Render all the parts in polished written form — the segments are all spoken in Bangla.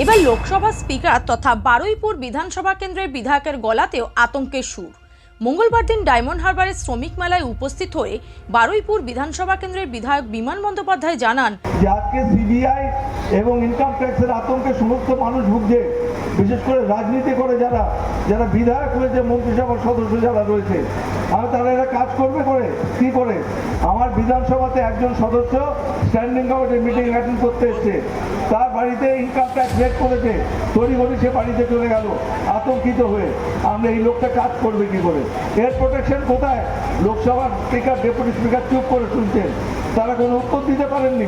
এবার লোকসভা স্পিকার তথা বারুইপুর বিধানসভা কেন্দ্রের বিধায়কের গলাতেও আতঙ্কের সুর। মঙ্গলবার দিন ডায়মন্ড হারবারের শ্রমিক মেলায় উপস্থিত হয়ে বারুইপুর বিধানসভা কেন্দ্রের বিধায়ক বিমান বন্দ্যোপাধ্যায় জানান যে আজকে সিবিআই এবং ইনকাম ট্যাক্সের আতঙ্কে সমস্ত মানুষ ভুগছে, বিশেষ করে রাজনীতি করে যারা বিধায়ক হয়েছে, মন্ত্রিসভার সদস্য যারা রয়েছে, আর তারা এরা কাজ করবে করে কি করে। আমার বিধানসভাতে একজন সদস্য স্ট্যান্ডিং কমিটির মিটিং অ্যাটেন্ড করতে এসছে, তার বাড়িতে ইনকাম ট্যাক্স রেড করেছে, তড়িঘড়ি সে বাড়িতে চলে গেল আতঙ্কিত হয়ে। আমরা এই লোকটা কাজ করবে কি করে? এর প্রোটেকশন কোথায়? লোকসভার স্পিকার, ডেপুটি স্পিকার চুপ করে শুনছেন, তারা কোনো উত্তর দিতে পারেননি।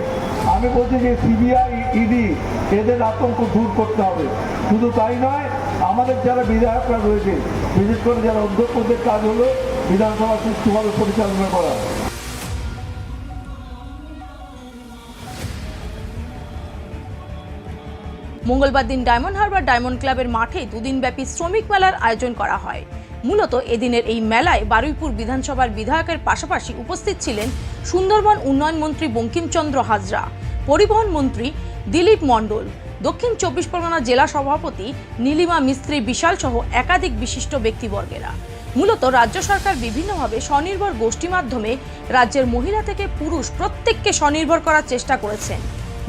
আমি বলছি যে সিবিআই, ইডি এদের আতঙ্ক দূর করতে হবে। শুধু তাই নয়, আমাদের যারা বিধায়করা রয়েছে, বিশেষ করে যারা অধ্যক্ষদের কাজ হলো বিধানসভা সুষ্ঠুভাবে পরিচালনা করা। মঙ্গলবার দিন ডায়মন্ড হারবার ডায়মন্ড ক্লাবের মাঠে দুদিনব্যাপী শ্রমিক মেলার আয়োজন করা হয়। মূলত এদিনের এই মেলায় বারুইপুর বিধানসভার বিধায়কের পাশাপাশি উপস্থিত ছিলেন সুন্দরবন উন্নয়ন মন্ত্রী বঙ্কিমচন্দ্র হাজরা, পরিবহন মন্ত্রী দিলীপ মণ্ডল, দক্ষিণ ২৪ পরগনা জেলা সভাপতি নীলিমা মিস্ত্রি বিশাল সহ একাধিক বিশিষ্ট ব্যক্তিবর্গেরা। মূলত রাজ্য সরকার বিভিন্নভাবে স্বনির্ভর গোষ্ঠী মাধ্যমে রাজ্যের মহিলা থেকে পুরুষ প্রত্যেককে স্বনির্ভর করার চেষ্টা করেছেন।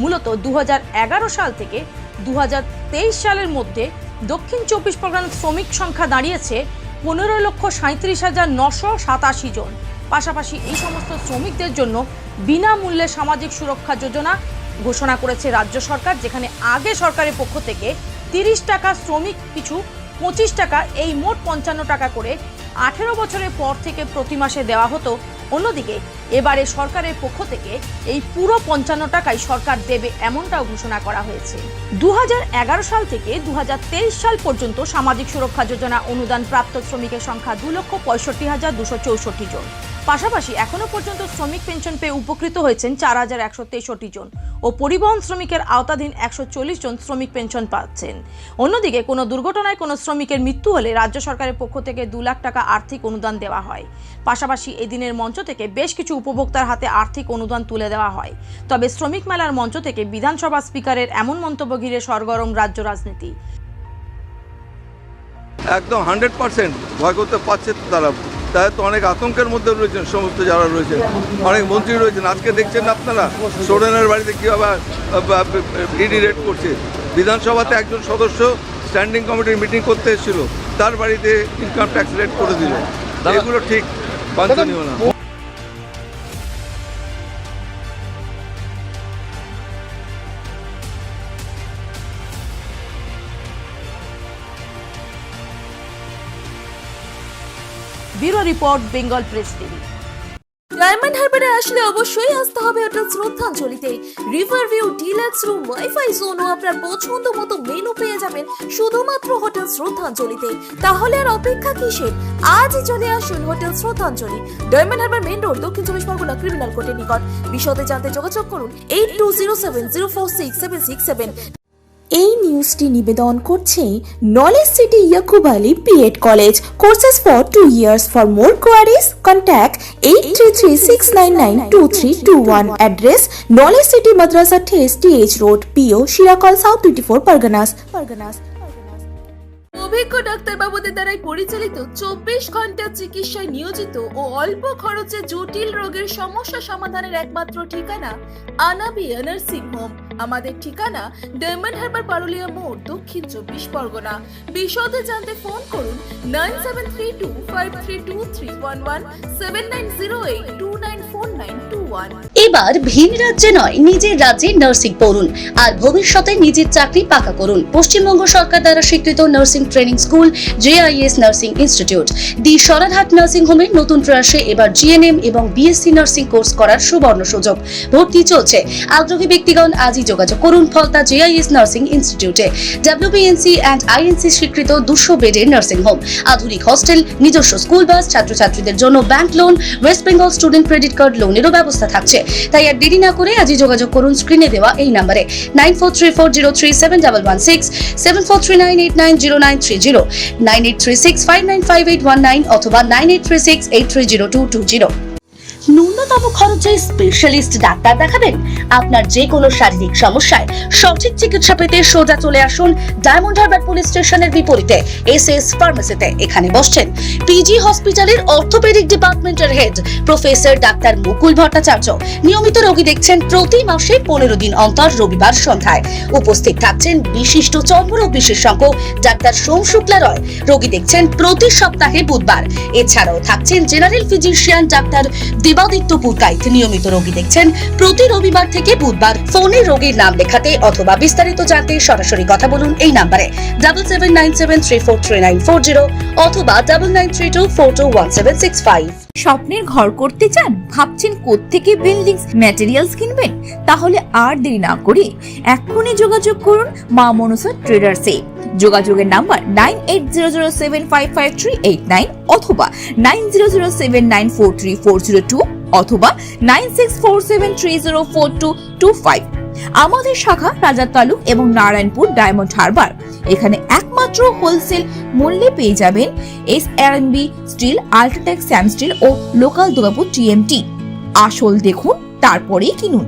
মূলত ২০১১ সাল থেকে ২০২৩ সালের মধ্যে দক্ষিণ ২৪ পরগনার শ্রমিক সংখ্যা দাঁড়িয়েছে ১৫,৩৭,৯৮৭ জন। পাশাপাশি এই সমস্ত শ্রমিকদের জন্য বিনামূল্যে সামাজিক সুরক্ষা যোজনা ঘোষণা করেছে রাজ্য সরকার, যেখানে আগে সরকারের পক্ষ থেকে ৩০ টাকা, শ্রমিক পিছু ২৫ টাকা, এই মোট ৫৫ টাকা করে ১৮ বছরের পর থেকে প্রতি মাসে দেওয়া হতো। অন্যদিকে এবারে সরকারের পক্ষ থেকে এই পুরো ৫৫ টাকাই সরকার দেবে এমনটাও ঘোষণা করা হয়েছে। ২০১১ সাল থেকে ২০২৩ সাল পর্যন্ত সামাজিক সুরক্ষা যোজনা অনুদান প্রাপ্ত শ্রমিকের সংখ্যা ২,৬৫,২৬৪ জন। পাশাপাশি এখনো পর্যন্ত শ্রমিক পেনশন পেয়ে উপকৃত হয়েছেন ৪,১৬৩ জন ও পরিবহন শ্রমিকের আওতাধীন ১৪০ জন শ্রমিক পেনশন পাচ্ছেন। অন্যদিকে কোনো দুর্ঘটনায় কোনো শ্রমিকের মৃত্যু হলে রাজ্য সরকারের পক্ষ থেকে ২ লাখ টাকা আর্থিক অনুদান দেওয়া হয়। পাশাপাশি এই দিনের মঞ্চ থেকে বেশ কিছু উপভোক্তার হাতে আর্থিক অনুদান তুলে দেওয়া হয়। তবে শ্রমিক মেলার মঞ্চ থেকে বিধানসভা স্পিকারের এমন মন্তব্য ঘিরে সরগরম রাজ্য রাজনীতি। একদম 100% ভয় করতে পারছে তারা, তাই তো অনেক আতঙ্কের মধ্যে রয়েছেন সমস্ত যারা রয়েছেন, অনেক মন্ত্রী রয়েছেন। আজকে দেখছেন আপনারা সোরেনের বাড়িতে কীভাবে ইডি রেড করছে। বিধানসভাতে একজন সদস্য স্ট্যান্ডিং কমিটির মিটিং করতে এসেছিল, তার বাড়িতে ইনকাম ট্যাক্স রেড করে দিল। এগুলো ঠিক বাঞ্ছনীয় না। Bureau report, Bengal press TV. Diamond হারবারে আসলে অবশ্যই আসতে হবে হোটেল শ্রদ্ধাঞ্জলিতে। River view, deluxe room, wifi zone ও আপনার পছন্দ মতো মেনু পেয়ে যাবেন শুধুমাত্র হোটেল শ্রদ্ধাঞ্জলিতে। তাহলে আর অপেক্ষা কিসের? আজই চলে আসুন হোটেল শ্রদ্ধাঞ্জলি, ডায়মন্ড হারবার মেইন রোড, দক্ষিণ ২৪ পরগনা ক্রিমিনাল কোর্টের নিকট। বিশদে জানতে যোগাযোগ করুন 8207046767। এই নিউজটি নিবেদন করছে knowledge city Yakub Ali BEd college, courses for 2 years। For more queries contact 8336992321। Address knowledge city মাদ্রাসা ঠেস, TH road, PO Sirakol, south 24 Parganas. অভিজ্ঞ ডাক্তারবাবুদের দ্বারাই পরিচালিত ২৪ ঘন্টা চিকিৎসায় নিয়োজিত ও অল্প খরচে জটিল রোগের সমস্যা সমাধানের একমাত্র ঠিকানা আনাবিয়া নার্সিং হোম। আমাদের ঠিকানা ডায়মন্ড হারবার পারুলিয়া মোড়, দক্ষিণ ২৪ পরগনা। বিশদে জানতে ফোন করুন 9732532311, 7908294921। এবার ভিন রাজ্যে নয়, নিজের রাজ্যে নার্সিং পড়ুন আর ভবিষ্যতে নিজের চাকরি পাকা করুন। পশ্চিমবঙ্গ সরকার দ্বারা স্বীকৃত nursing training school JIS nursing institute the Sararhat nursing হোমের নতুন প্রয়াসে এবার GNM এবং BSc নার্সিং কোর্স করার সুবর্ণ সুযোগ। ভর্তি চলছে। আগ্রহী ব্যক্তিগণ আজই যোগাযোগ করুন ফলতা JIS নার্সিং ইনস্টিটিউটে। WBNC and INC স্বীকৃত 200 বেডের নার্সিং হোম, আধুনিক হস্টেল, নিজস্ব স্কুল বাস, ছাত্রছাত্রীদের জন্য bank loan, west Bengal student credit card লোনেরও ব্যবস্থা থাকছে। তাই আর দেরি না করে আজই যোগাযোগ করুন স্ক্রিনে দেওয়া এই নম্বরে 9434037116, 7439890930, 9836595819 অথবা 9836830220। ন্যূনতম খরচে স্পেশালিস্ট ডাক্তার দেখাবেন? আপনার যে কোনো শারীরিক সমস্যায় সঠিক চিকিৎসা পেতে সোজা চলে আসুন ডায়মন্ড হারবার পুলিশ স্টেশনের বিপরীতে এসএস ফার্মেসিতে। এখানে বসছেন পিজি হসপিটালের অর্থোপেডিক ডিপার্টমেন্টের হেড প্রফেসর ডাক্তার মুকুল ভট্টাচার্য। নিয়মিত রোগী দেখছেন প্রতি মাসে 15 দিন অন্তর রবিবার সন্ধ্যায়। উপস্থিত থাকছেন বিশিষ্ট চর্মরোগ বিশেষজ্ঞ ডাক্তার সোম শুক্লা রয়। রোগী দেখছেন প্রতি সপ্তাহে বুধবার। এছাড়াও থাকছেন general physician doctor Debaditya Purkait. নিয়মিত রোগী দেখছেন প্রতি রবিবার থেকে বুধবার। ফোনে রোগীর নাম লেখাতে অথবা বিস্তারিত জানতে সরাসরি কথা বলুন এই নম্বরে 7797343940 অথবা 9932421765। স্বপ্নের ঘর করতে চান, ভাবছেন কোত্থেকে বিল্ডিং ম্যাটেরিয়ালস কিনবেন? তাহলে আর দেরি না করে এক্ষুনি যোগাযোগ করুন মা মনসা ট্রেডার্সে। যোগাযোগের নাম্বার 9800755389 অথবা 9007943402 অথবা 9647304225। আমাদের শাখা রাজার তালুক এবং নারায়ণপুর ডায়মন্ড হারবার। এখানে একমাত্র হোলসেল মূল্যে পেয়ে যাবেন SRMB steel, UltraTech Sam steel ও লোকাল দুর্গাপুর TMT। আসল দেখুন, তারপরেই কিনুন।